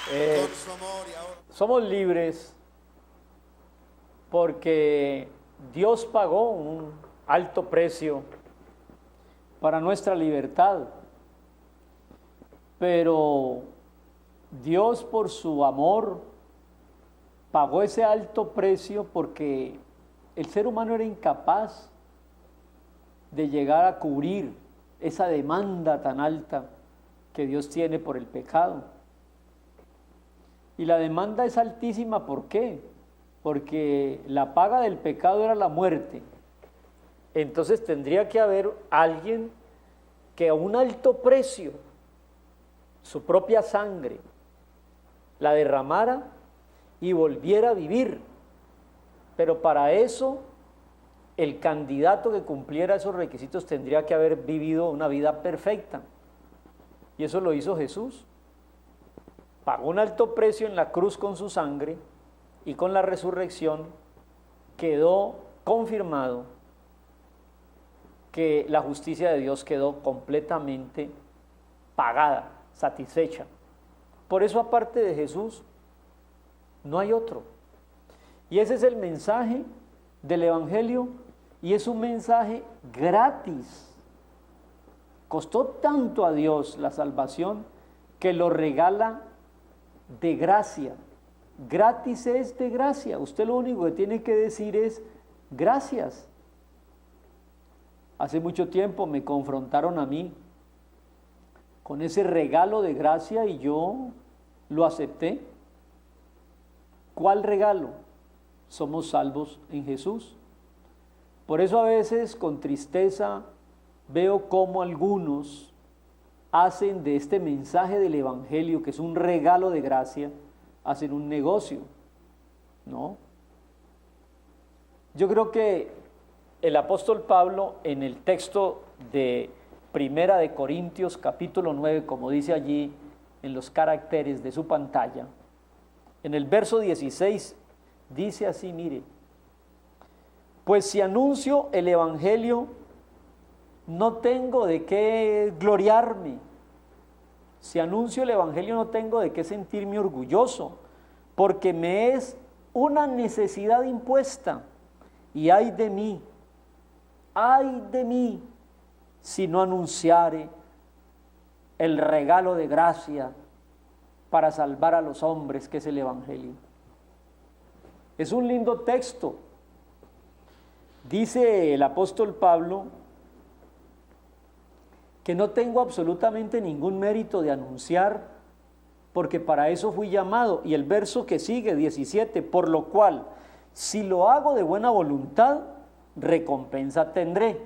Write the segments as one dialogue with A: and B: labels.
A: Eh, Somos libres porque Dios pagó un alto precio para nuestra libertad, pero Dios por su amor pagó ese alto precio porque el ser humano era incapaz de llegar a cubrir esa demanda tan alta que Dios tiene por el pecado. Y la demanda es altísima, ¿por qué? Porque la paga del pecado era la muerte. Entonces tendría que haber alguien que a un alto precio, su propia sangre, la derramara y volviera a vivir. Pero para eso, el candidato que cumpliera esos requisitos tendría que haber vivido una vida perfecta. Y eso lo hizo Jesús. Pagó un alto precio en la cruz con su sangre y con la resurrección quedó confirmado que la justicia de Dios quedó completamente pagada, satisfecha. Por eso, aparte de Jesús, no hay otro. Y ese es el mensaje del Evangelio, y es un mensaje gratis. Costó tanto a Dios la salvación que lo regala de gracia. Gratis es de gracia. Usted lo único que tiene que decir es gracias. Hace mucho tiempo me confrontaron a mí con ese regalo de gracia y yo lo acepté. ¿Cuál regalo? Somos salvos en Jesús. Por eso a veces con tristeza veo cómo algunos hacen de este mensaje del Evangelio, que es un regalo de gracia, hacen un negocio, ¿no? Yo creo que el apóstol Pablo, en el texto de Primera de Corintios, capítulo 9, como dice allí en los caracteres de su pantalla, en el verso 16, dice así, mire: pues si anuncio el Evangelio, no tengo de qué gloriarme. Si anuncio el Evangelio, no tengo de qué sentirme orgulloso, porque me es una necesidad impuesta. Y ay de mí si no anunciare el regalo de gracia para salvar a los hombres, que es el Evangelio. Es un lindo texto. Dice el apóstol Pablo que no tengo absolutamente ningún mérito de anunciar, porque para eso fui llamado. Y el verso que sigue, 17, por lo cual, si lo hago de buena voluntad, recompensa tendré.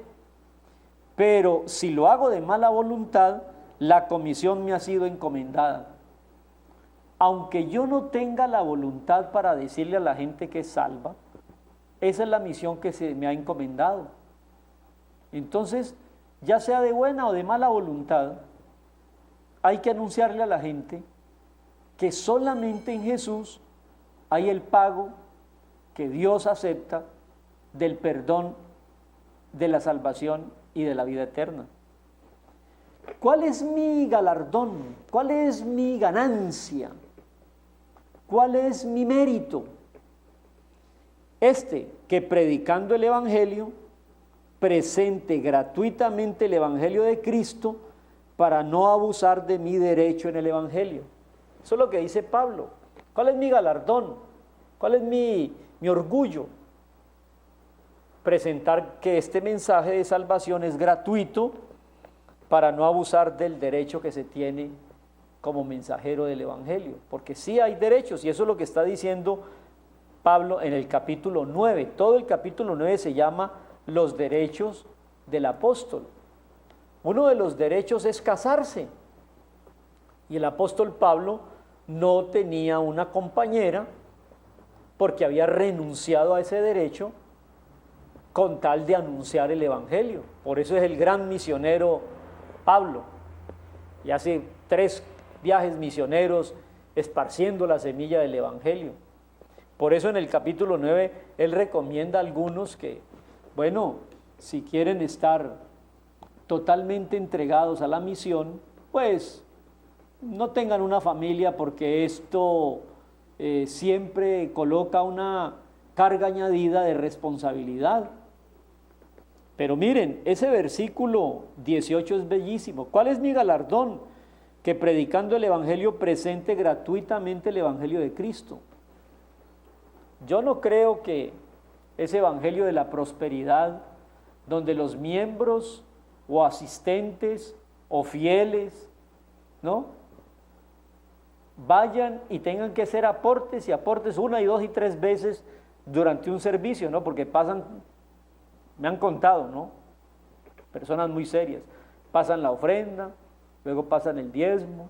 A: Pero si lo hago de mala voluntad, la comisión me ha sido encomendada. Aunque yo no tenga la voluntad para decirle a la gente que es salva, esa es la misión que se me ha encomendado. Entonces, ya sea de buena o de mala voluntad, hay que anunciarle a la gente que solamente en Jesús hay el pago que Dios acepta del perdón, de la salvación y de la vida eterna. ¿Cuál es mi galardón? ¿Cuál es mi ganancia? ¿Cuál es mi mérito? Que predicando el Evangelio, presente gratuitamente el Evangelio de Cristo para no abusar de mi derecho en el Evangelio. Eso es lo que dice Pablo. ¿Cuál es mi galardón? ¿Cuál es mi orgullo? Presentar que este mensaje de salvación es gratuito para no abusar del derecho que se tiene como mensajero del Evangelio. Porque sí hay derechos, y eso es lo que está diciendo Pablo en el capítulo 9. Todo el capítulo 9 se llama los derechos del apóstol. Uno de los derechos es casarse. Y el apóstol Pablo no tenía una compañera porque había renunciado a ese derecho con tal de anunciar el Evangelio. Por eso es el gran misionero Pablo. Y hace 3 viajes misioneros esparciendo la semilla del Evangelio. Por eso en el capítulo 9 él recomienda a algunos que, bueno, si quieren estar totalmente entregados a la misión, pues no tengan una familia porque esto siempre coloca una carga añadida de responsabilidad. Pero miren, ese versículo 18 es bellísimo. ¿Cuál es mi galardón? Que predicando el Evangelio presente gratuitamente el Evangelio de Cristo. Yo no creo que ese Evangelio de la prosperidad, donde los miembros o asistentes o fieles, ¿no?, vayan y tengan que hacer aportes y aportes 1 y 2 y 3 veces durante un servicio, ¿no? Porque pasan, me han contado, ¿no?, personas muy serias, pasan la ofrenda, luego pasan el diezmo,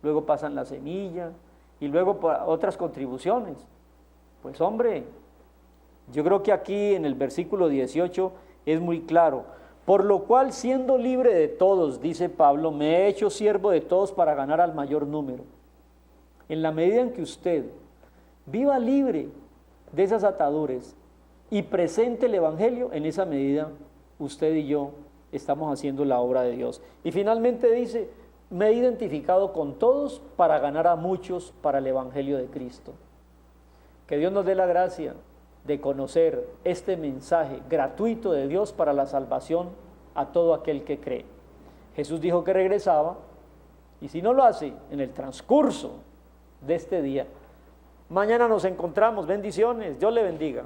A: luego pasan la semilla y luego otras contribuciones. Pues hombre, yo creo que aquí en el versículo 18 es muy claro. Por lo cual, siendo libre de todos, dice Pablo, me he hecho siervo de todos para ganar al mayor número. En la medida en que usted viva libre de esas ataduras y presente el Evangelio, en esa medida usted y yo estamos haciendo la obra de Dios. Y finalmente dice, me he identificado con todos para ganar a muchos para el Evangelio de Cristo. Que Dios nos dé la gracia de conocer este mensaje gratuito de Dios para la salvación a todo aquel que cree. Jesús dijo que regresaba, y si no lo hace en el transcurso de este día, mañana nos encontramos. Bendiciones, Dios le bendiga.